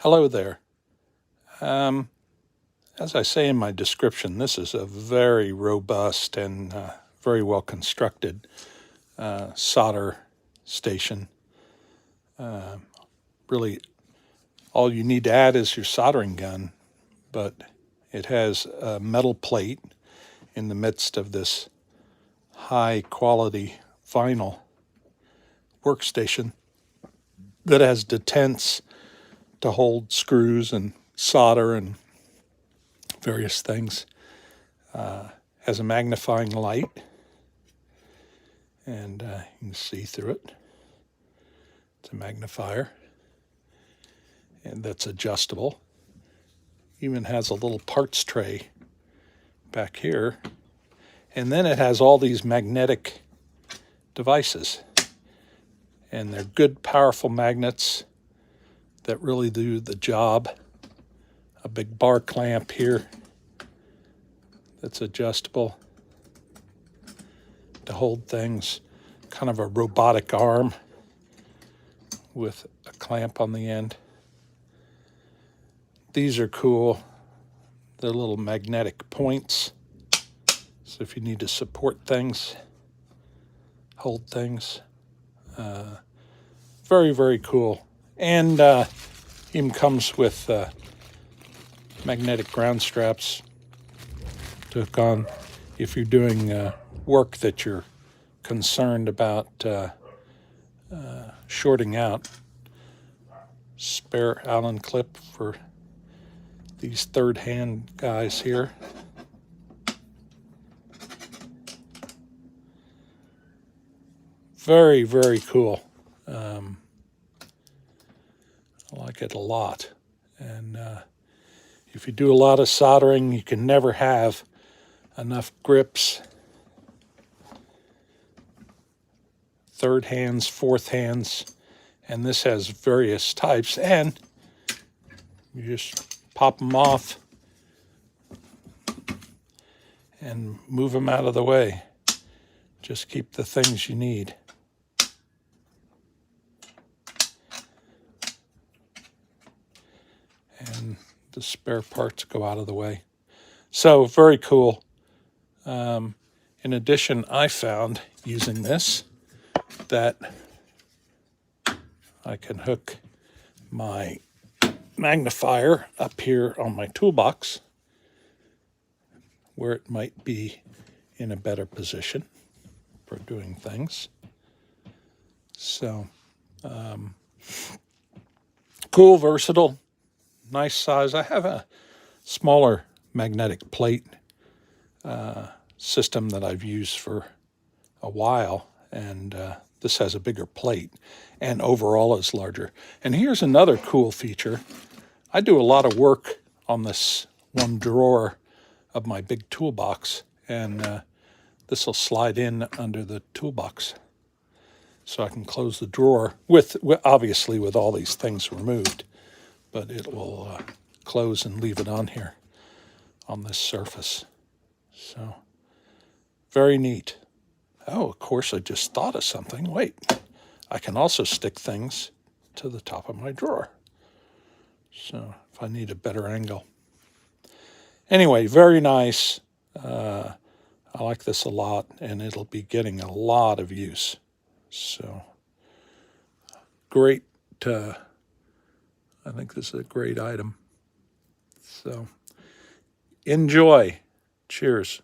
Hello there. As I say in my description, this is a very robust and very well constructed solder station. Really, all you need to add is your soldering gun, but it has a metal plate in the midst of this high quality vinyl workstation that has detents to hold screws and solder and various things. Has a magnifying light, and you can see through it. It's a magnifier, and that's adjustable. Even has a little parts tray back here, and then it has all these magnetic devices, and they're good, powerful magnets that really do the job. A big bar clamp here that's adjustable to hold things, kind of a robotic arm with a clamp on the end. These are cool. They're little magnetic points. So if you need to support things, hold things, very, very cool. And even comes with magnetic ground straps to hook on if you're doing work that you're concerned about shorting out. Spare Allen clip for these third-hand guys here. Very, very cool. I like it a lot. And if you do a lot of soldering, you can never have enough grips. Third hands, fourth hands, and this has various types, and you just pop them off and move them out of the way. Just keep the things you need. And the spare parts go out of the way. So very cool. In addition, I found using this that I can hook my magnifier up here on my toolbox where it might be in a better position for doing things. So cool, versatile, nice size. I have a smaller magnetic plate system that I've used for a while, and this has a bigger plate and overall is larger. And here's another cool feature. I do a lot of work on this one drawer of my big toolbox, and this will slide in under the toolbox. So I can close the drawer with obviously with all these things removed, but it will close and leave it on here on this surface. So very neat. Oh, of course, I just thought of something. Wait, I can also stick things to the top of my drawer. So if I need a better angle. Anyway, very nice. I like this a lot, and it'll be getting a lot of use. So great. I think this is a great item. So enjoy. Cheers.